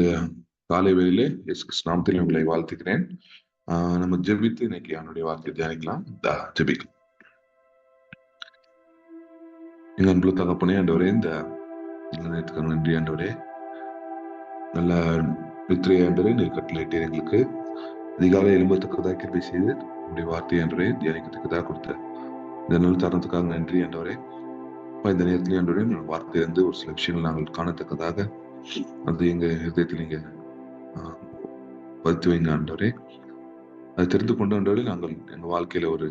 இந்த காலை வேளையிலே இயேசு கிறிஸ்து நாமத்தில் உங்களை வாழ்த்துக்கிறேன். நம்ம ஜெபித்து இன்னைக்கு அவனுடைய வார்த்தையை தியானிக்கலாம். ஜெபிக்கலாம். எங்க அன்புள்ள தகப்பனே, ஆண்டவரே, இந்த நேரத்துக்கு நன்றி ஆண்டவரே. நல்ல வித்திரை ஆண்டவரே, நீர் கட்டளையிட்டீர் எங்களுக்கு அதிகாலை எழும்பத்தக்கதாக கிருபை செய்து உங்களுடைய வார்த்தை ஆண்டவரே தியானிக்கத்தக்கதாக கொடுத்த இந்த நல் தருணத்துக்காக நன்றி ஆண்டவரே. இந்த நேரத்திலே ஆண்டவரே வார்த்தையிலிருந்து ஒரு சில விஷயங்கள் நாங்கள் காணத்தக்கதாக அது எங்க ஹிருதயத்தில் நீங்க பதித்து வைங்க ஆண்டவரே. அதை தெரிந்து கொண்டு ஆண்டவரே நாங்கள் எங்க வாழ்க்கையில ஒரு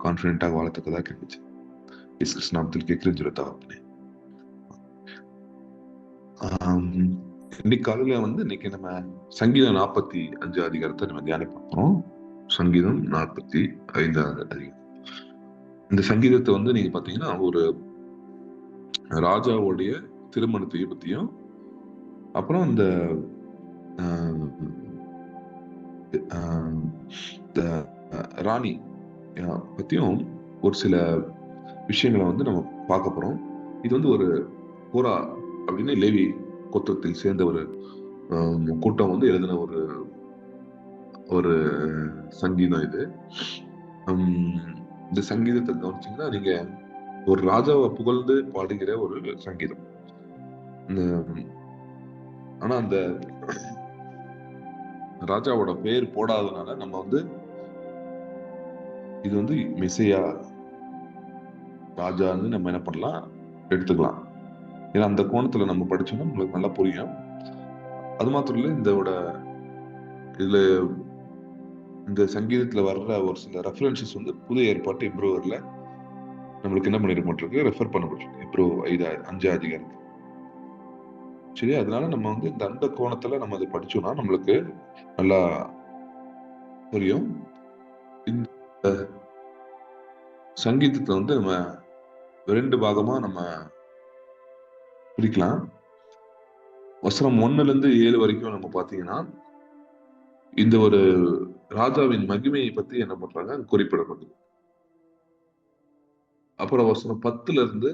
கான்பிடென்ட்டாக வாழத்தக்கதாக கிடைச்சு இயேசு கிறிஸ்து நாமத்தில் கேட்கிறேன் தகப்பனே. இன்னைக்கு காலையில இன்னைக்கு நம்ம சங்கீதம் 45 அதிகாரத்தை நம்ம தியானம் பார்க்கிறோம். சங்கீதம் 45 அதிகாரம். இந்த சங்கீதத்தை நீங்க பாத்தீங்கன்னா ஒரு ராஜாவுடைய திருமணத்தை பத்தியும், அப்புறம் இந்த ராணி பத்தியும் ஒரு சில விஷயங்களை நம்ம பார்க்க போறோம். இது ஒரு கோரா அப்படின்னு லேவி கோத்திரத்தில் சேர்ந்த ஒரு கூட்டம் எழுதின ஒரு சங்கீதம் இது. இந்த சங்கீதத்தை கவனிச்சீங்கன்னா நீங்க ஒரு ராஜாவை புகழ்ந்து பாடுகிற ஒரு சங்கீதம். ஆனா அந்த ராஜாவோட பேர் போடாததுனால நம்ம இது மெசையா ராஜான்னு நம்ம என்ன பண்ணலாம், எடுத்துக்கலாம். ஏன்னா அந்த கோணத்துல நம்ம படிச்சோம்னா நம்மளுக்கு நல்லா புரியும். அது மாத்திரம் இல்ல, இதுல இந்த சங்கீதத்துல வர்ற ஒரு சில ரெஃபரன்சஸ் புதிய ஏற்பாட்டு எப்ரோவர்ல நம்மளுக்கு என்ன பண்ணிருக்க ரெஃபர் பண்ணப்பட்டிருக்கு. எப்ரோ 5 அதிகாரத்துல. சரி, அதனால நம்ம இந்த அந்த கோணத்துல நம்ம அதை படிச்சோம்னா நம்மளுக்கு நல்லா புரியும். இந்த சங்கீதத்தை நம்ம 2 பாகமா நம்ம பிரிக்கலாம். வசனம் 1-7 வரைக்கும் நம்ம பாத்தீங்கன்னா இந்த ஒரு ராஜாவின் மகிமையை பத்தி என்ன பண்றாங்க குறிப்பிடப்படுது. அப்புறம் வசனம் 10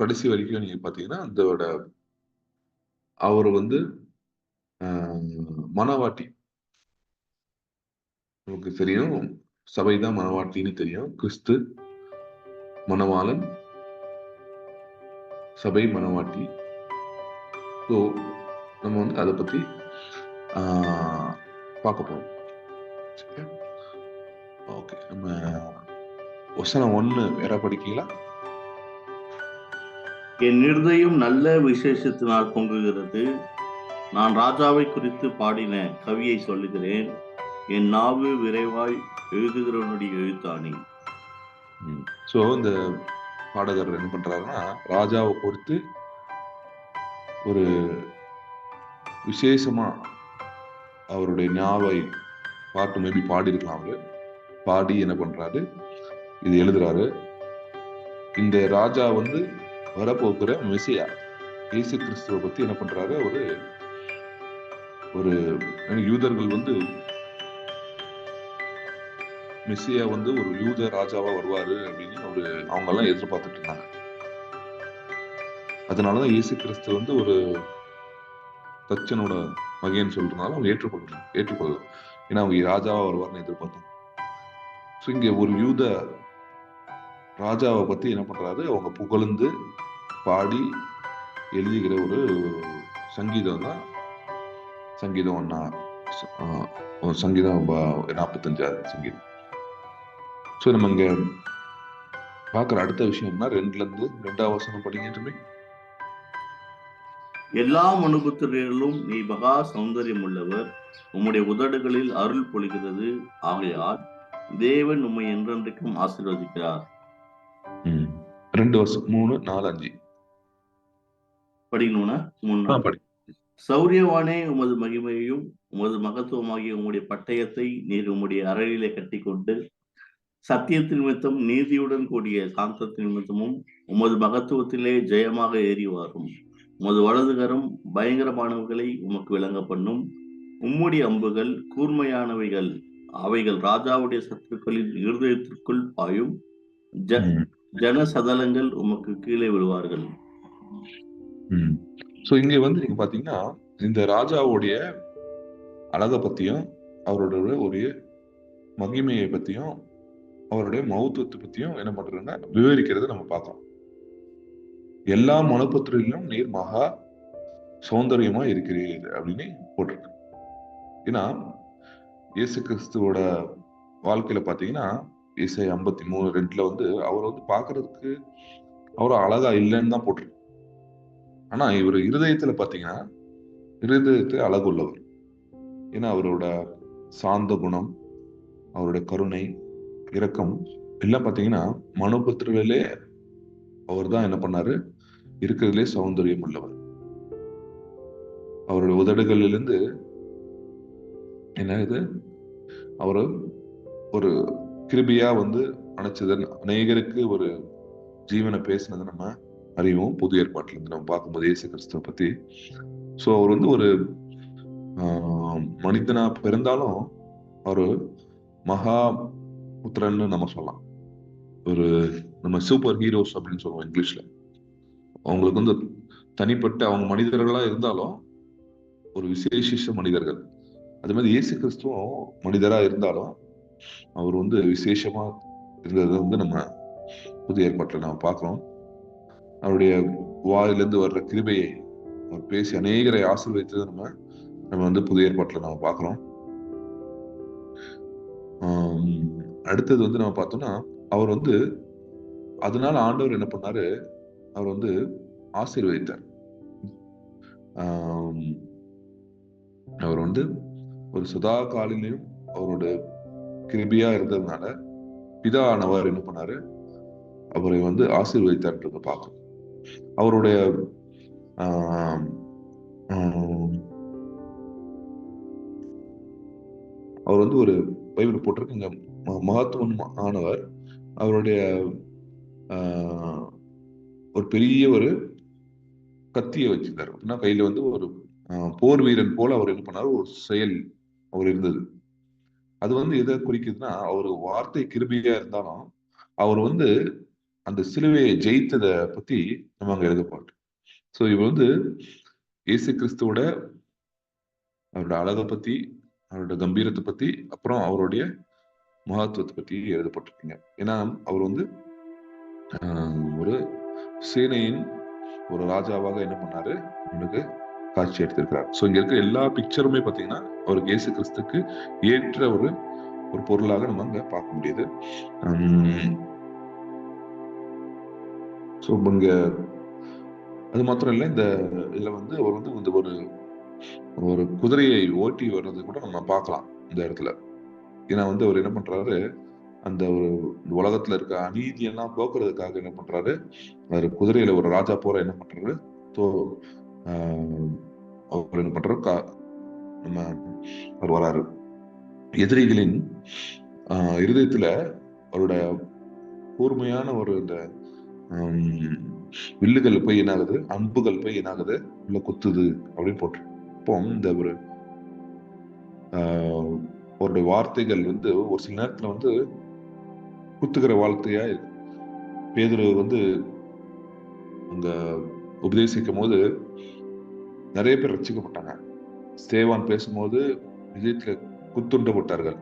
கடைசி வரைக்கும் நீங்க பாத்தீங்கன்னா அதோட அவர் மணவாட்டி, நமக்கு தெரியும் சபைதான் மணவாட்டின்னு தெரியும். கிறிஸ்து மணவாளன், சபை மணவாட்டி. ஸோ நம்ம அதை பத்தி பார்க்க போறோம். ஓகே, நம்ம வசனம் 1 வேற படிக்கலாம். என் இருதயம் நல்ல விசேஷத்தினால் பொங்குகிறது. நான் ராஜாவை குறித்து பாடின கவியை சொல்லுகிறேன். என் நாவு விரைவாய் எழுதுகிறவனுடைய எழுத்தாணி. சோ இந்த பாடகர் என்ன பண்றாருன்னா ராஜாவை பொறுத்து ஒரு விசேஷமா அவருடைய ஞாவை பாட்டு மேபி பாடி இருக்கலாம். அவரு பாடி என்ன பண்றாரு, இது எழுதுறாரு. இந்த ராஜா வரப்போகிற மெசியா இயேசு கிறிஸ்துவ பத்தி என்ன பண்றாரு, ஒரு யூதர்கள் மெசியா ஒரு யூத ராஜாவா வருவாரு அப்படின்னு அவங்க எல்லாம் எதிர்பார்த்துட்டு இருந்தாங்க. அதனாலதான் இயேசு கிறிஸ்து ஒரு தச்சனோட மகன் சொல்றதுனால அவங்க ஏற்றுக்கொள்ளலாம். ஏன்னா அவங்க ராஜாவா வருவார்னு எதிர்பார்த்தாங்க. இங்க ஒரு யூத ராஜாவை பத்தி என்ன பண்றாரு, அவங்க புகழ்ந்து பாடி எழுதுகிற ஒரு சங்கீதம் தான் சங்கீதம் 45 சங்கீதம். சோ நம்ம இங்க பாக்குற அடுத்த விஷயம்னா 2 வசனம் படிக்கட்டுமே. எல்லா மனுபுத்திரர்களும் நீ மகா சௌந்தரியம் உள்ளவர், உம்முடைய உதடுகளில் அருள் பொழிகிறது. ஆகையால் தேவன் உம்மை என்றென்றைக்கும் ஆசீர்வதிக்கிறார். 2 வருஷம் 3, 4, 5 படிக்கணும்னா 3 படி. சௌரியவானே, உமது மகிமையையும் உமது மகத்துவமாகிய உம்முடைய பட்டயத்தை நீர் உம்முடைய அறையிலே கட்டி கொண்டு சத்தியத்தின் நிமித்தம் நீதியுடன் கூடிய சாந்தத்தின் நிமித்தமும் உமது மகத்துவத்திலே ஜெயமாக ஏறி வரும். உமது வலதுகரம் பயங்கரமானவர்களை உமக்கு விளங்க பண்ணும். உம்முடைய அம்புகள் கூர்மையானவைகள், அவைகள் ராஜாவுடைய சத்துருக்களின் இருதயத்திற்குள் பாயும். ஜன சதலங்கள் உமக்கு கீழே விழுவார்கள். சோ இங்க நீங்க பாத்தீங்கன்னா இந்த ராஜாவுடைய அழகை பத்தியும் அவரோட ஒரு மகிமையை பத்தியும் அவருடைய மகத்துவத்தை பத்தியும் என்ன பண்றதுன்னா விவரிக்கிறத நம்ம பார்க்கலாம். எல்லா மனுபுத்திரிலும் நீர் மகா சௌந்தரியமா இருக்கிறீர் அப்படின்னு போட்டிருக்கு. ஏன்னா இயேசு கிறிஸ்துவோட வாழ்க்கையில பாத்தீங்கன்னா இசை 53:2 வந்து அவர் வந்து பாக்குறதுக்கு அவ்வளவு அழகா இல்லைன்னு தான் போட்டிருக்கு. ஆனா இவர் இருதயத்துல பாத்தீங்கன்னா இருதயத்தை அழகு உள்ளவர். ஏன்னா அவரோட சாந்த குணம், அவருடைய கருணை, இரக்கம் எல்லாம் பாத்தீங்கன்னா மனுபுத்திரிலே அவர் தான் என்ன பண்ணாரு, இருக்கிறதுலே சௌந்தரியம் உள்ளவர். அவருடைய உதடுகளிலிருந்து என்ன இது, அவரு ஒரு கிருபியா வந்து அணைச்சது, அநேகருக்கு ஒரு ஜீவனை பேசினதை நம்ம அறிவோம் புதிய ஏற்பாட்டுல இருந்து நம்ம பார்க்கும்போது இயேசு கிறிஸ்துவ பத்தி. சோ அவர் வந்து ஒரு மனிதனா பிறந்தாலும் அவரு மகா புத்திரன்னு நம்ம சொல்லலாம். ஒரு நம்ம சூப்பர் ஹீரோஸ் அப்படின்னு சொல்லுவோம் இங்கிலீஷ்ல. அவங்களுக்கு வந்து தனிப்பட்ட அவங்க மனிதர்களா இருந்தாலும் ஒரு விசேஷ மனிதர்கள். அது மாதிரி இயேசு கிறிஸ்துவும் மனிதரா இருந்தாலும் அவர் வந்து விசேஷமா இருந்தது வந்து நம்ம புதிய ஏற்பாட்டுல நம்ம பார்க்கிறோம். அவருடைய வாயிலிருந்து வர்ற கிருபையை அவர் பேசி அநேகரை ஆசீர்வதித்தது நம்ம வந்து புதிய ஏற்பாட்டுல நம்ம பார்க்கிறோம். அடுத்தது வந்து நம்ம பார்த்தோம்னா அவர் வந்து அதனால ஆண்டவர் என்ன பண்ணாரு, அவர் வந்து ஆசீர்வதித்தார். அவர் வந்து ஒரு சதா காலிலையும் அவரோட கிருபியா இருந்ததுனால பிதானவர் என்ன பண்ணாரு, அவரை வந்து ஆசீர்வதித்தார்ன்றத பார்க்கணும். அவருடைய அவர் வந்து ஒரு பைபிள் போட்டிருக்குங்க, மகத்துவம் ஆனவர். அவருடைய ஒரு பெரிய ஒரு கத்தியை வச்சிருந்தாரு அப்படின்னா கையில வந்து ஒரு போர் வீரன் போல அவர் என்ன பண்ணாரு, ஒரு செயல் அவர் இருந்தது. அது வந்து எதை குறிக்குதுன்னா அவர் வார்த்தை கிருபியா இருந்தாலும் அவர் வந்து அந்த சிலுவையை ஜெயித்ததை பத்தி நம்ம அங்க எழுதப்பட்டு. சோ இவர் வந்து இயேசு கிறிஸ்துவோட அவரோட அழகை பத்தி, அவரோட கம்பீரத்தை பத்தி, அப்புறம் அவருடைய மகத்துவத்தை பத்தி எழுதப்பட்டிருக்கீங்க. ஏன்னா அவர் வந்து ஒரு சேனையின் ஒரு ராஜாவாக என்ன பண்ணாரு, அவனுக்கு காட்சி எடுத்திருக்கிறார். சோ இங்க இருக்க எல்லா பிக்சருமே பாத்தீங்கன்னா அவருக்கு இயேசு கிறிஸ்துக்கு ஏற்ற ஒரு பொருளாக நம்ம அங்க பார்க்க முடியுது. சோ இங்க அது மாத்திரம் இல்ல, இந்த இதுல வந்து அவர் வந்து இந்த ஒரு குதிரையை ஓட்டி வர்றது கூட நம்ம பார்க்கலாம் இந்த இடத்துல. ஏன்னா வந்து அவர் என்ன பண்றாரு, அந்த ஒரு உலகத்துல இருக்க அநீதியெல்லாம் போக்குறதுக்காக என்ன பண்றாரு, அவர் குதிரையில ஒரு ராஜா போற என்ன பண்றாரு, அவர் என்ன பண்றாரு, நம்ம அவர் வராரு. எதிரிகளின் இருதயத்துல அவரோட கூர்மையான ஒரு இந்த வில்லுகள் போய் என்னாகுது, அம்புகள் போய் என்னாகுது, உள்ள குத்துது அப்படின்னு போட்டு. இப்போ இந்த ஒரு அவருடைய வார்த்தைகள் வந்து ஒரு சில நேரத்துல வந்து குத்துக்கிற வார்த்தையா இருக்கு. பேதுரு வந்து அங்க உபதேசிக்கும் போது நிறைய பேர் ரட்சிக்கப்பட்டாங்க. ஸ்தேவான் பேசும்போது இதயத்துல குத்துண்டப்பட்டார்கள்.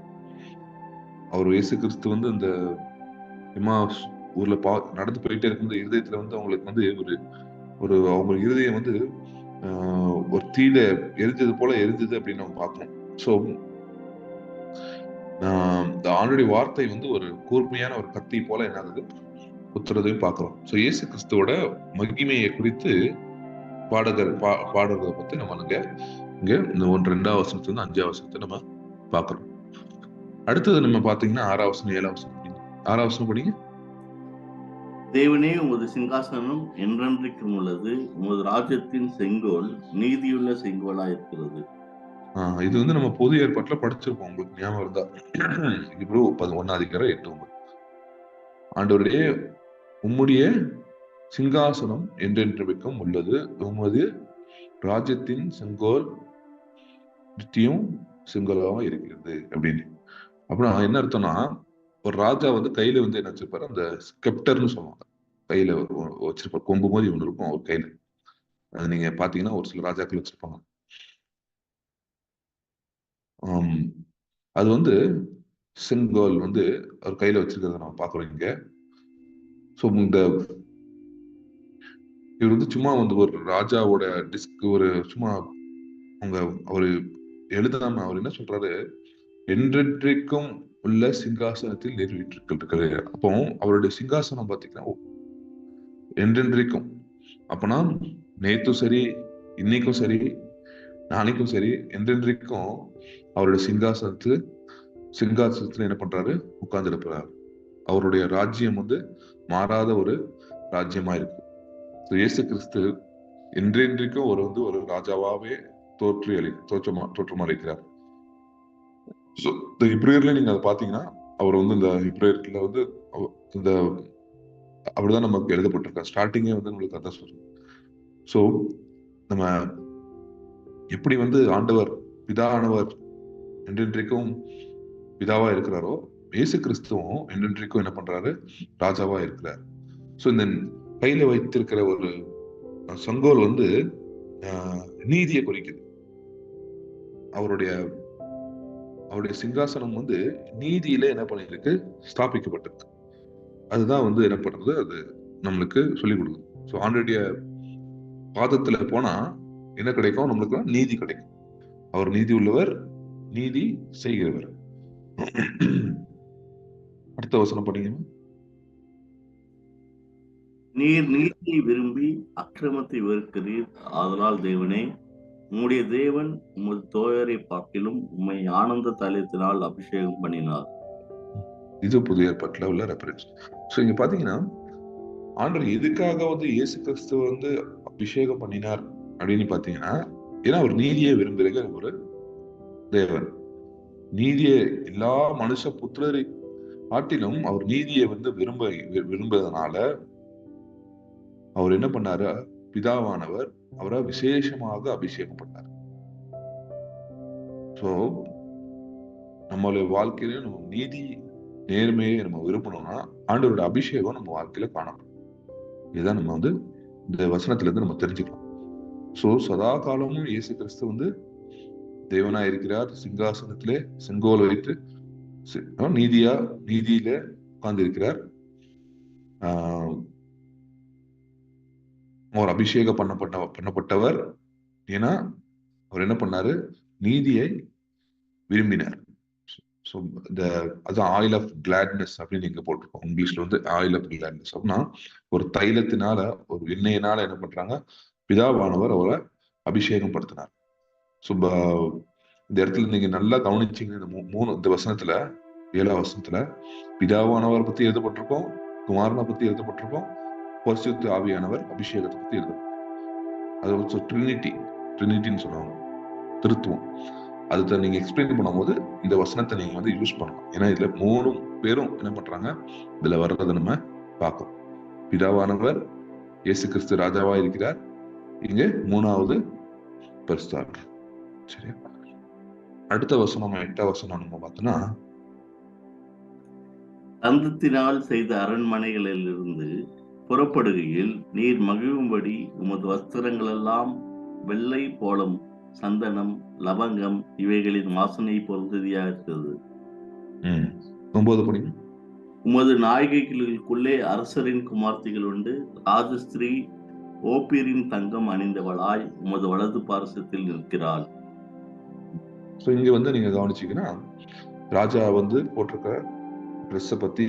அவர் இயேசு கிறிஸ்து வந்து இந்த ஊர்ல நடந்து போயிட்டே இருக்கும் இருதயத்துல வந்து அவங்களுக்கு வந்து ஒரு அவங்க இருதயம் வந்து ஒரு தீல எரிஞ்சது போல எரிஞ்சது அப்படின்னு நம்ம பார்க்கணும். சோ இந்த ஆண்டுடைய வார்த்தை வந்து ஒரு கூர்மையான ஒரு கத்தி போல என்னாகுது குத்துறதையும் பார்க்கிறோம். சோ இயேசு கிறிஸ்துவோட மகிமையை குறித்து பாடுறதை பத்தி நம்ம இங்க இந்த 1-2 வசனத்துல 5 வசனத்தை நம்ம பார்க்கிறோம். அடுத்தது நம்ம பாத்தீங்கன்னா 6 வசனம் 7 வசனம். 6 வசனம் படிங்க. தேவனே, உமது சிங்காசனம் என்றென்றைக்கும் உள்ளது, உமது ராஜ்யத்தின் செங்கோல் நீதியுள்ள செங்கோலா இருக்கிறது. இது வந்து நம்ம பொது ஏற்பாட்டுல படிச்சிருப்போம், உங்களுக்கு ஞாபகம் இருந்தா. இப்ரூ 11:8-9. ஆண்டவருடைய உம்முடைய சிங்காசனம் என்றென்றைக்கும் உள்ளது, உமது ராஜ்யத்தின் செங்கோல் நித்தியம் செங்கோலாக இருக்கிறது அப்படின்னு. அப்புறம் என்ன அர்த்தம்னா, ஒரு ராஜா வந்து கையில வந்து என்ன வச்சிருப்பாரு, அந்த ஸ்கெப்டர்னு சொல்லுவாங்க, கையில வச்சிருப்பாரு, கொம்பு மாதிரி ஒண்ணு இருக்கும் அவர் கையில. அது நீங்க பாத்தீங்கன்னா ஒரு சில ராஜாக்கள் வச்சிருப்பாங்க. அது வந்து செங்கோல் வந்து அவர் கையில வச்சிருக்கிறத நம்ம பாக்குறோம் இங்க. ஸோ இவர் வந்து சும்மா வந்து ஒரு ராஜாவோட ஒரு சும்மா அவங்க அவரு எழுதாம அவர் என்ன சொல்றாரு, என்றென்றைக்கும் உள்ள சிங்காசனத்தில் நிறைவேற்றிருக்கிறது. அப்போ அவருடைய சிங்காசனம் பாத்தீங்கன்னா என்றென்றைக்கும். அப்பனா நேத்தும் சரி, இன்னைக்கும் சரி, நாளைக்கும் சரி, என்றென்றைக்கும் அவருடைய சிங்காசனத்துல என்ன பண்றாரு, உட்கார்ந்து இருப்பாரு. அவருடைய ராஜ்யம் வந்து மாறாத ஒரு ராஜ்யமா இருக்கு. இயேசு கிறிஸ்து என்றென்றைக்கும் ஒரு ராஜாவாவே தோற்றமளிக்கிறார். இந்த ஹிப்ரேயர்ல நீங்க அதை பாத்தீங்கன்னா அவர் வந்து இந்த ஹிப்ரேயர்ல வந்து இந்த அப்படிதான் நமக்கு எழுதப்பட்டிருக்காரு. ஸ்டார்டிங்கே வந்து நம்மளுக்கு அதான் சொல்றோம். சோ நம்ம எப்படி வந்து ஆண்டவர் பிதாவானவர் என்றென்றைக்கும் பிதாவா இருக்கிறாரோ, இயேசு கிறிஸ்துவும் என்றென்றைக்கும் என்ன பண்றாரு, ராஜாவா இருக்கிறார். சோ இந்த கையில வைத்திருக்கிற ஒரு செங்கோல் வந்து நீதியை குறிக்குது. அவருடைய சிங்காசனம் வந்து நீதியில என்ன பண்ணிருக்கு, ஸ்தாபிக்கப்பட்டிருக்கு. அதுதான் வந்து என்ன பண்றது, அது நம்மளுக்கு சொல்லிக் கொடுக்குது. ஸோ ஆண்டருடைய பாதத்துல போனா என்ன கிடைக்கும், நம்மளுக்கு நீதி கிடைக்கும். அவர் நீதி உள்ளவர், நீதி செய்கிறவர். அடுத்த வசனம் படிங்க. நீர் நீதியை விரும்பி அக்கிரமத்தை வெறுக்கிறீர். ஆதலால் தேவனே, உம்முடைய தேவன் உமது தோழரை பார்க்கிலும் உம்மை ஆனந்த தைலத்தினால் அபிஷேகம் பண்ணினார். இது புதிய ஏற்பாட்டுல உள்ள ரெஃபரன்ஸ். ஸோ இங்க பாத்தீங்கன்னா ஆண்டவர் எதுக்காக வந்து இயேசு கிறிஸ்துவ வந்து அபிஷேகம் பண்ணினார் அப்படின்னு பாத்தீங்கன்னா, ஏன்னா அவர் நீதியை விரும்புகிற ஒரு தேவன். நீதியை எல்லா மனுஷ புத்திரரை காட்டிலும் அவர் நீதியை வந்து விரும்புவதனால அவர் என்ன பண்ணாரு, பிதாவானவர் அவரை விசேஷமாக அபிஷேகம் பண்ணார். சோ நம்மளுடைய வாழ்க்கையில நம்ம நீதி நேர்மையை நம்ம விரும்பணும்னா ஆண்டவரோட அபிஷேகம் நம்ம வாழ்க்கையில காணப்படும். இதுதான் நம்ம வந்து இந்த வசனத்துல இருந்து நம்ம தெரிஞ்சுக்கலாம். சோ சதா காலமும் இயேசு கிறிஸ்து வந்து தேவனா இருக்கிறார். சிங்காசனத்திலே செங்கோல் வைத்து நீதியில உட்கார்ந்து இருக்கிறார். அவர் அபிஷேகம் பண்ணப்பட்டவர். ஏன்னா அவர் என்ன பண்ணாரு, நீதியை விரும்பினார். அதான் ஆயில் ஆஃப் கிளாட்னஸ் அப்படின்னு நீங்க போட்டிருக்கோம். இங்கிலீஷ்ல வந்து ஆயில் ஆஃப் கிளாட்னஸ் அப்படின்னா ஒரு தைலத்தினால, ஒரு எண்ணெயினால என்ன பண்றாங்க, பிதாவானவர் அவரை அபிஷேகம் படுத்தினார். இந்த இடத்துல நீங்க நல்லா கவனிச்சீங்க, இந்த வசனத்துல 7ஆம் வசனத்துல பிதாவானவர் பத்தி எழுதப்பட்டிருக்கோம், குமாரனை பத்தி எழுதப்பட்டிருக்கோம், பரிசுத்த ஆவியானவர் அபிஷேகத்தை பத்தி எழுதப்பட்டிருக்கோம். அது ட்ரினிட்டின்னு சொல்லுவாங்க, திருத்துவம். அதை நீங்க எக்ஸ்பிளைன் பண்ணும்போது இந்த வசனத்தை நீங்க வந்து யூஸ் பண்ணலாம். ஏன்னா இதுல 3 பேரும் என்ன பண்றாங்க, இதுல வர்றதை நம்ம பார்க்கணும். பிதாவானவர் இயேசு கிறிஸ்து ராஜாவா இருக்கிறார். இங்க 3வது பரிசுத்த ஆவி. சரியா? அடுத்த வசனம் 8ஆம் வசனம் நம்ம பார்த்தோம்னா, தந்தத்தினால் செய்த அரண்மனைகளிலிருந்து புறப்படுகையில் நீர் மகிழும்படி உமது வஸ்திரங்கள் எல்லாம் வெள்ளை போலும் சந்தனம், லவங்கம் இவைகளின் வாசனை பொருந்தியா இருக்கிறது. 9 படி. உமது நாயகிகளுக்குள்ளே அரசரின் குமார்த்திகள் உண்டு. ராஜஸ்திரீ ஓப்பீரின் தங்கம் அணிந்தவளாய் உமது வலது பார்சத்தில் நிற்கிறாள். இங்க வந்து நீங்க கவனிச்சீங்கன்னா ராஜா வந்து போட்டிருக்க ட்ரெஸ்ஸை பத்தி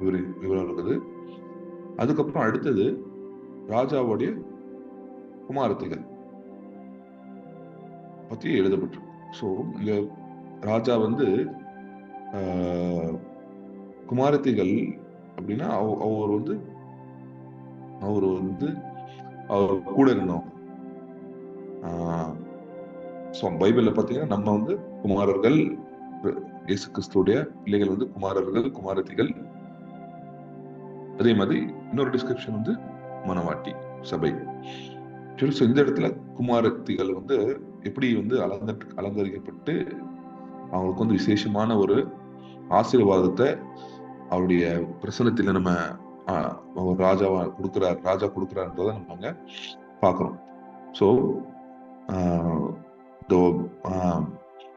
விவரம் இருக்குது. அதுக்கப்புறம் அடுத்தது ராஜாவுடைய குமாரத்திகள் பத்தி எழுதப்பட்டிருக்கு. ஸோ இங்க ராஜா வந்து குமாரத்திகள் அப்படின்னா அவர் கூட இருந்தவங்க. பைபிள்ல பாத்தீங்கன்னா நம்ம வந்து குமாரர்கள், இயேசு கிறிஸ்துடைய பிள்ளைகள் வந்து குமாரர்கள், குமாரத்திகள். அதே மாதிரி இன்னொரு டிஸ்கிரிப்ஷன் வந்து மனவாட்டி சபை. இந்த இடத்துல குமாரத்திகள் வந்து எப்படி வந்து அலங்கரிக்கப்பட்டு அவங்களுக்கு வந்து விசேஷமான ஒரு ஆசீர்வாதத்தை அவருடைய பிரசனத்தில நம்ம ராஜா கொடுக்கிறார்ன்றத நம்ம அங்க பாக்குறோம். ஸோ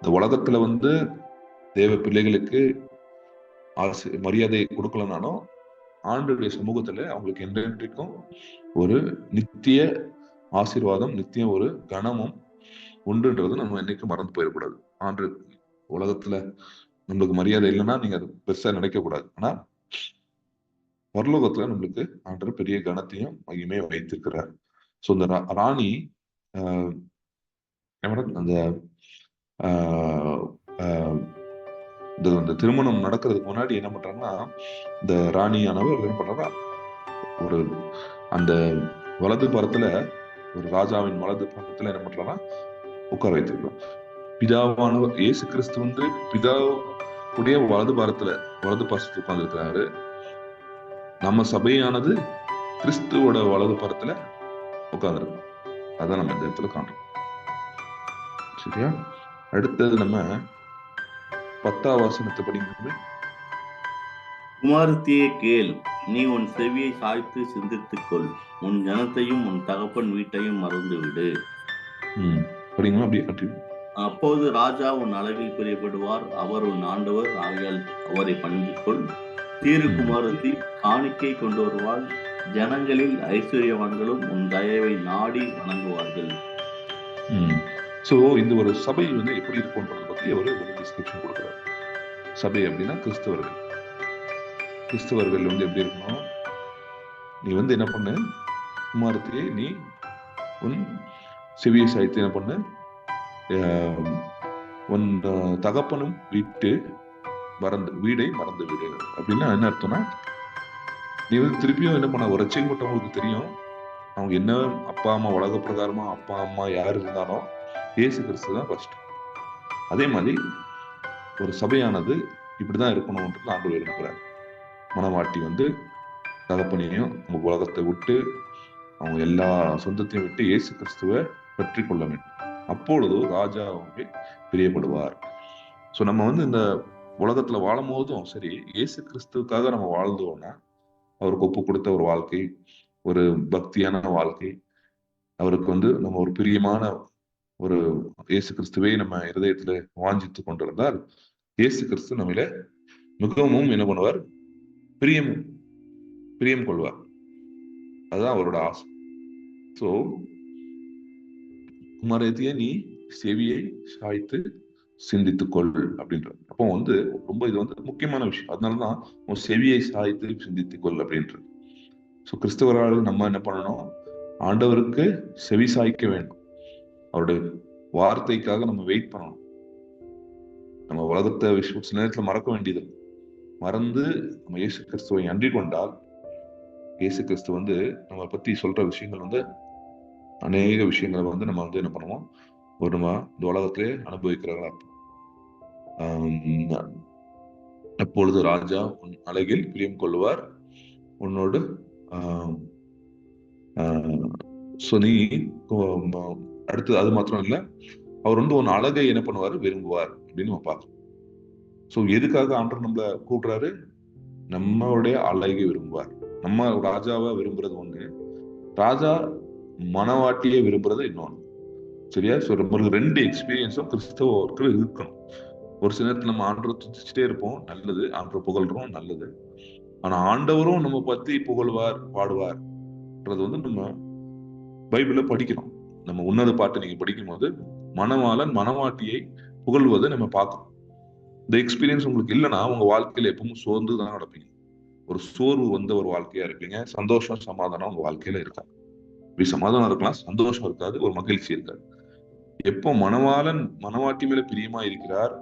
இந்த உலகத்துல தேவ பிள்ளைகளுக்கு மரியாதை கொடுக்கலனாலும் ஆண்டவருடைய சமூகத்துல அவங்களுக்கு என்றென்றைக்கும் ஒரு நித்திய ஆசீர்வாதம், நித்திய ஒரு கனமும் உண்டுன்றது நம்ம என்னைக்கும் மறந்து போயிடக்கூடாது. ஆண்டு உலகத்துல நம்மளுக்கு மரியாதை இல்லைன்னா நீங்க அது பெருசா நினைக்க கூடாது. ஆனா பரலோகத்துல நம்மளுக்கு ஆண்டவர் பெரிய கனத்தையும் மகிமையை வைத்திருக்கிறார். ஸோ இந்த ராணி அந்த இந்த திருமணம் நடக்கிறதுக்கு முன்னாடி என்ன பண்றாங்கன்னா, இந்த ராணியானவர் என்ன பண்றாரா, ஒரு அந்த வலது புறத்துல, ஒரு ராஜாவின் வலது புறத்துல என்ன பண்றாரா உட்கார வைத்திருக்கிறோம். பிதாவானவர் இயேசு கிறிஸ்து பிதாவுடைய வலது பாரத்துல உட்கார்ந்து இருக்கிறாரு. நம்ம சபையானது கிறிஸ்துவோட வலது புறத்துல உட்கார்ந்துருக்கோம். அதான் நம்ம இந்த இடத்துல காண்றோம். சரியா? அடுத்தது நம்ம 10ஆம் வசனத்தை படிக்கணுமே. குமாரத்தியே கேள், நீ உன் செவியை சாய்த்து சிந்தித்துக்கொள், உன் ஜனத்தையும் உன் தகப்பன் வீட்டையும் மறந்து விடு. படிங்களா? அப்படியே கண்டிப்பா. அப்போது ராஜா உன் அழகில் பிரியப்படுவார், அவர் உன் ஆண்டவர் ஆகையால் அவரை பணிந்து கொள். தீரு குமாரத்தி காணிக்கை கொண்டு வருவாள், ஜனங்களில் ஐஸ்வர்யவான்களும் உன் தயவை நாடி வணங்குவார்கள். சோ இந்த ஒரு சபை எப்படி இருக்கும்ன்றத பத்தி ஒரு டிஸ்கிரிப்ஷன் கொடுக்கிறார். சபை அப்படின்னா கிறிஸ்தவர்கள் எப்படி இருக்கணும்? நீ என்ன பண்ணு, குமாரத்தியே நீ உன் செவியை சாய்த்து என்ன பண்ணு, உன் தகப்பனும் வீடை மறந்து விடு. அப்படின்னா என்ன அர்த்தம்னா, நீ திருப்பியும் என்ன பண்ண, ஒரு ரட்சிக்கப்பட்டவங்களுக்கு தெரியும் அவங்க என்ன அப்பா அம்மா உலக பிரகாரமா அப்பா அம்மா யார் இருந்தாலும் இயேசு கிறிஸ்து தான் ஃபர்ஸ்ட். அதே மாதிரி ஒரு சபையானது இப்படிதான் இருக்கணும்ன்றது ஆண்டவர் விரும்புகிறார். மனவாட்டி தகப்பனையும் அவங்க உலகத்தை விட்டு அவங்க எல்லா சொந்தத்தையும் விட்டு இயேசு கிறிஸ்துவை பற்றி கொள்ள வேண்டும். அப்பொழுது ராஜா அவங்க பிரியப்படுவார். ஸோ நம்ம இந்த உலகத்துல வாழும் போதும் சரி, இயேசு கிறிஸ்துவுக்காக நம்ம வாழ்ந்தோம்னா, அவருக்கு ஒப்பு கொடுத்த ஒரு வாழ்க்கை, ஒரு பக்தியான வாழ்க்கை, அவருக்கு நம்ம ஒரு பிரியமான ஒரு இயேசு கிறிஸ்துவை நம்ம இருதயத்துல வாஞ்சித்து கொண்டிருந்தால், இயேசு கிறிஸ்து நம்மள மிகவும் என்ன பண்ணுவார், பிரியம் கொள்வார். அதுதான் அவரோட ஆசை. சோ குமாரத்தியே நீ செவியை சாய்த்து சிந்தித்துக்கொள் அப்படின்ற. அப்போ ரொம்ப இது முக்கியமான விஷயம். அதனாலதான் உன் செவியை சாய்த்து சிந்தித்துக்கொள் அப்படின்றது. ஸோ கிறிஸ்தவரால் நம்ம என்ன பண்ணணும், ஆண்டவருக்கு செவி சாய்க்க வேண்டும். அவருடைய வார்த்தைக்காக நம்ம வெயிட் பண்ணணும். நம்ம உலகத்தை சில நேரத்துல மறக்க வேண்டியது, மறந்து நம்ம இயேசு கிறிஸ்துவை அன்றி கொண்டால், இயேசு கிறிஸ்து நம்ம பத்தி சொல்ற விஷயங்கள் அநேக விஷயங்களை நம்ம என்ன பண்ணுவோம், ஒரு நம்ம இந்த உலகத்திலே அனுபவிக்கிறவர்களா. அப்பொழுது ராஜா உன் அழகில் பிரியம் கொள்வார், உன்னோடு நீ அடுத்து அது மாத்திரம் இல்ல, அவர் உன் அழகை என்ன பண்ணுவாரு, விரும்புவார் அப்படின்னு நம்ம பார்க்கணும். சோ எதுக்காக ஆண்டவர் நம்மள கூப்பிடுறாரு, நம்மளுடைய அழகை விரும்புவார். நம்ம ராஜாவை விரும்புறது ஒண்ணு, ராஜா மனவாட்டியை விரும்புறது இன்னொன்னு. சரியா? சோ நம்மளுக்கு 2 எக்ஸ்பீரியன்ஸும் கிறிஸ்தவர்கள் இருக்கணும். ஒரு சில நேரத்துல நம்ம ஆண்டவரை துதிச்சுட்டே இருப்போம், நல்லது, ஆண்டவர் புகழ்றோம், நல்லது. ஆனா ஆண்டவரும் நம்ம பத்தி புகழ்வார், பாடுவார்ன்றது நம்ம பைபிள படிக்கிறோம். நம்ம உன்னத பாட்டு நீங்க படிக்கும் போது மணவாளன் மனவாட்டியை புகழ்வதை நம்ம பார்க்கணும். இந்த எக்ஸ்பீரியன்ஸ் உங்களுக்கு இல்லைன்னா உங்க வாழ்க்கையில எப்பவும் சோர்ந்துதான் நடப்பீங்க. ஒரு சோர்வு ஒரு வாழ்க்கையா இருப்பீங்க. சந்தோஷம் சமாதானம் உங்க வாழ்க்கையில இருக்காது. இப்படி சமாதானம் இருக்கலாம், சந்தோஷம் இருக்காது, ஒரு மகிழ்ச்சி இருக்காது. எப்போ மணவாளன் மனவாட்டி மேல பிரியமா இருக்கிறார்,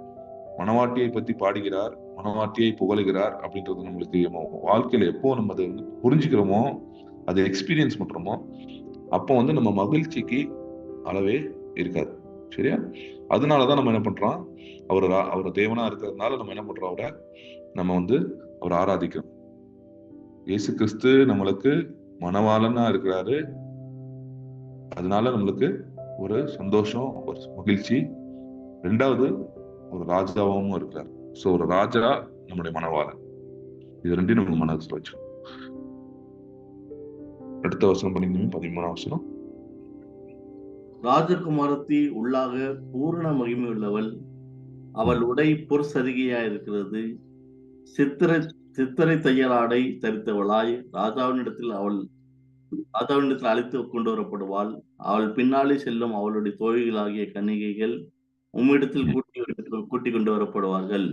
மனவாட்டியை பத்தி பாடுகிறார், மனவாட்டியை புகழுகிறார் அப்படின்றது நம்மளுக்கு வாழ்க்கையில எப்போ நம்ம அதை புரிஞ்சுக்கிறோமோ, அதை எக்ஸ்பீரியன்ஸ் பண்றோமோ, அப்போ நம்ம மகிழ்ச்சிக்கு அளவே இருக்காது. சரியா? அதனாலதான் நம்ம என்ன பண்றோம், அவர் தேவனா இருக்கிறதுனால நம்ம என்ன பண்றோம், நம்ம அவர் ஆராதிக்கிறோம். இயேசு கிறிஸ்து நம்மளுக்கு மணவாளனா இருக்கிறாரு, அதனால நம்மளுக்கு ஒரு சந்தோஷம், ஒரு மகிழ்ச்சி. 2வது ஒரு ராஜாவும் இருக்கிறார். சோ ஒரு ராஜா நம்முடைய மணவாளன். இது 2 நம்ம மனசுல வச்சோம். அடுத்த வசனம் பண்ணிக்கணும், 13ஆம் வசனம். ராஜகுமாரத்தி உள்ளாக பூரண மகிமை உள்ளவள், அவள் உடை பொற்சரிகையா இருக்கிறது. சித்திரை தையலாடை தரித்தவளாய் ராஜாவினிடத்தில் அழைத்து கொண்டு வரப்படுவாள். அவள் பின்னாலே செல்லும் அவளுடைய தோழிகளாகிய கன்னிகைகள் உம்மிடத்தில் கூட்டிக் கொண்டு வரப்படுவார்கள்.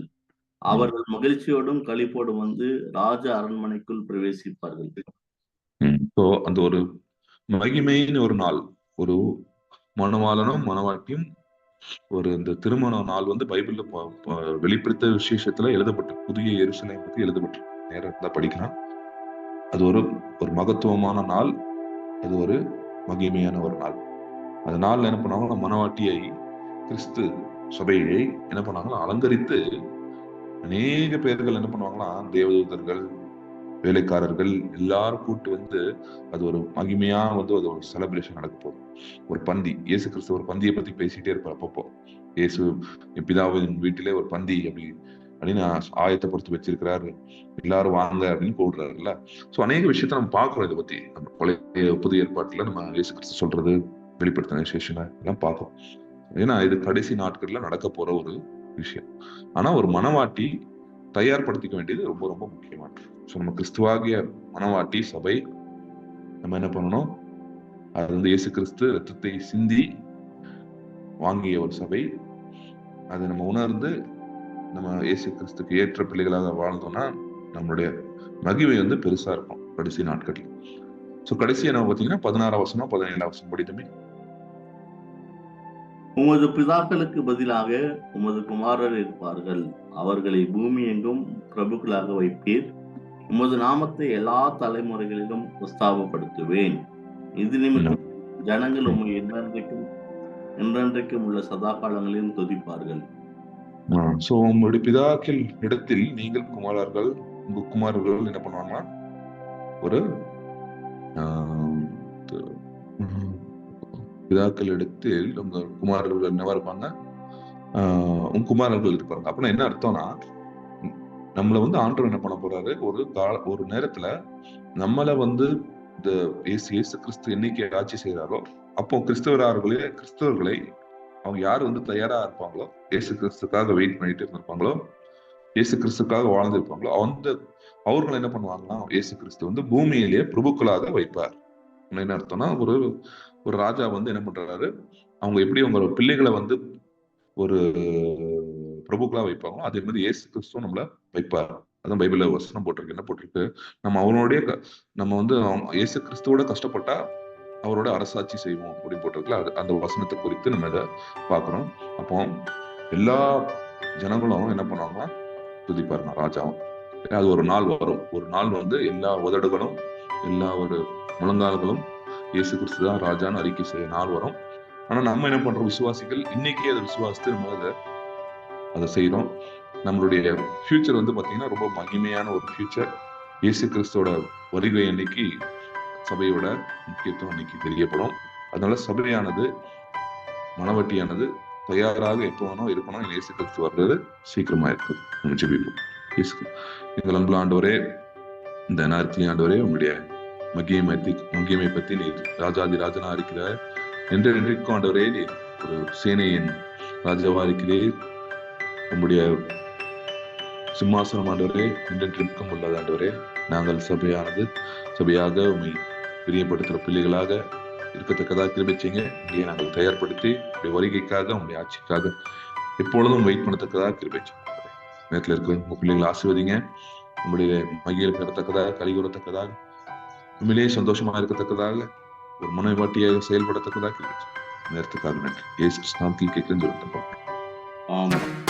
அவர்கள் மகிழ்ச்சியோடும் களிப்போடும் வந்து ராஜ அரண்மனைக்குள் பிரவேசிப்பார்கள். அந்த ஒரு மகிமையின் ஒரு நாள், ஒரு மணவாளனும் மணவாட்டியும் ஒரு இந்த திருமண நாள் வந்து பைபிள்ல வெளிப்படுத்த விசேஷத்துல எழுதப்பட்டு, புதிய எருசலேம் பத்தி எழுதப்பட்டு நேரத்தை படிக்கலாம். அது ஒரு மகத்துவமான நாள், அது ஒரு மகிமையான ஒரு நாள். அந்த நாள் என்ன பண்ணாங்கன்னா, மணவாட்டியை கிறிஸ்து சபையை என்ன பண்ணாங்களா அலங்கரித்து அநேக பேர்கள் என்ன பண்ணுவாங்களாம், தேவதூதர்கள், வேலைக்காரர்கள் எல்லாரும் கூட்டு வந்து அது ஒரு மகிமையா வந்து அது ஒரு செலிப்ரேஷன் நடக்க போகுது. ஒரு பந்தி, இயேசு கிறிஸ்து ஒரு பந்தியை பத்தி பேசிட்டே இருப்பார். அப்பப்போ இயேசு பிதாவின் வீட்டிலே ஒரு பந்தி அப்படின்னு ஆயத்தப்படுத்தி வச்சிருக்கிறாரு, எல்லாரும் வாங்க அப்படின்னு கூடுறாருல்ல. சோ அநேக விஷயத்த நம்ம பார்க்கிறோம். இதை பத்தி நம்ம பழைய புதிய ஏற்பாட்டுல நம்ம இயேசு கிறிஸ்து சொல்றது, வெளிப்படுத்தின விசேஷம் எல்லாம் பார்ப்போம். ஏன்னா இது கடைசி நாட்கள்ல நடக்க போற ஒரு விஷயம். ஆனா ஒரு மனவாட்டி தயார்படுத்திக்க வேண்டியது ரொம்ப ரொம்ப முக்கியமானது. ஸோ நம்ம கிறிஸ்துவாகிய மனவாட்டி சபை நம்ம என்ன பண்ணணும், அது வந்து இயேசு கிறிஸ்து ரத்தத்தை சிந்தி வாங்கிய ஒரு சபை. அதை நம்ம உணர்ந்து நம்ம இயேசு கிறிஸ்துக்கு ஏற்ற பிள்ளைகளாக வாழ்ந்தோம்னா நம்மளுடைய மகிமை வந்து பெருசா இருக்கும் கடைசி நாட்களில். ஸோ கடைசியா நம்ம பார்த்தீங்கன்னா 16 வருஷமா 17 வருஷம் படித்துமே, உமது பிதாக்களுக்கு பதிலாக உமது குமாரர் இருப்பார்கள், அவர்களை பூமி எங்கும் பிரபுக்களாக வைப்பீர். உமது நாமத்தை எல்லா தலைமுறைகளிலும் பிரஸ்தாபப்படுத்துவேன். இது நிமித்தம் ஜனங்கள் உண்மை என்றென்றைக்கும் உள்ள சதா காலங்களிலும் துதிப்பார்கள். சோ உங்களுடைய பிதாக்கள் இடத்தில் நீங்கள் குமாரர்கள், உங்க குமாரர்கள் என்ன பண்ணுவாங்கன்னா, ஒரு பிதாக்கள் இடத்தில் உங்க குமாரர்கள் என்னவா இருப்பாங்க, உங்க குமாரர்கள் இருப்பாங்க. அப்படின்னா என்ன அர்த்தம்னா, நம்மள வந்து ஆண்டவர் என்ன பண்ண போறாரு, ஒரு நேரத்துல நம்மள வந்து இந்த இயேசு கிறிஸ்து என்னைக்கு ஆட்சி செய்யறாரோ அப்போ கிறிஸ்தவர்களை அவங்க யாரு வந்து தயாரா இருப்பாங்களோ, இயேசு கிறிஸ்துக்காக வெயிட் பண்ணிட்டு இருந்திருப்பாங்களோ, இயேசு கிறிஸ்துக்காக வாழ்ந்திருப்பாங்களோ, அவர்கள் என்ன பண்ணுவாங்கன்னா, இயேசு கிறிஸ்து வந்து பூமியிலேயே பிரபுக்களாக வைப்பார். என்ன அர்த்தம்னா, ஒரு ராஜா வந்து என்ன பண்றாரு, அவங்க எப்படி அவங்க பிள்ளைகளை வந்து ஒரு பிரபுக்களா வைப்பாங்களோ அதே மாதிரி இயேசு கிறிஸ்துவ நம்மள வைப்பார். அதான் பைபிள்ல வசனம் போட்டிருக்கு. என்ன போட்டிருக்கு, நம்ம வந்து இயேசு கிறிஸ்துவோட கஷ்டப்பட்டா அவரோட அரசாட்சி செய்வோம் அப்படின்னு போட்டிருக்குல்ல, அந்த வசனத்தை குறித்து நம்ம இதை பார்க்கிறோம். அப்போ எல்லா ஜனங்களும் என்ன பண்ணுவாங்கன்னா துதிப்பாருங்க ராஜாவும். அது ஒரு நாள் வரும், ஒரு நாள் வந்து எல்லா உதடுகளும் எல்லா ஒரு முழங்கால்களும் இயேசு கிறிஸ்து தான் ராஜான்னு அறிக்கை செய்ய நாள் வரும். ஆனா நம்ம என்ன பண்றோம், விசுவாசிகள் இன்னைக்கே அதை விசுவாசித்து நம்ம அதை செய்யறோம். நம்மளுடைய ஃபியூச்சர் வந்து பாத்தீங்கன்னா ரொம்ப மகிமையான ஒரு ஃபியூச்சர். இயேசு கிறிஸ்துவோட வருகை அன்னைக்கு சபையோட முக்கியத்துவம் அன்னைக்கு தெரியப்படும். அதனால சபையானது, மனவட்டியானது தயாராக எப்போ வேணும் இருக்கணும். இயேசு கிறிஸ்து வர்றது சீக்கிரமா இருக்கு. நம்ம ஜெபிப்போம். எங்கள் அன்புள்ள ஆண்டவரே, இந்த நேரத்திலே ஆண்டவரே உங்களுடைய மகிமை பத்தி நீர் ராஜாதி ராஜனா இருக்கிற என்றைக்கும் ஆண்டவரே, நீர் ஒரு சேனையின் ராஜாவா இருக்கிறீர். உங்களுடைய சிம்மாசனம் ஆண்டவரே என்றென்றும் உள்ளது ஆண்டவரே. நாங்கள் சபையாக உண்மை பிரியப்படுத்துகிற பிள்ளைகளாக இருக்கத்தக்கதாக கிருபை செய்யுங்க. இங்கே நாங்கள் தயார்படுத்தி உங்களுடைய வருகைக்காக, உங்களுடைய ஆட்சிக்காக எப்பொழுதும் வெயிட் பண்ணத்தக்கதாக கிருபை செய்யுங்க. நேரத்தில் இருக்கிற உங்க பிள்ளைகளை ஆசீர்வதிங்க. உங்களுடைய மகிழ பெறத்தக்கதாக, கலிகூறத்தக்கதாக, உண்மையிலேயே சந்தோஷமா இருக்கத்தக்கதாக, ஒரு மனவாட்டியாக செயல்படத்தக்கதாக கிருபை செய்யுங்க. நேரத்துக்காக நன்றி. இயேசு நாமத்தில் கேட்கிறேன். ஆமென்.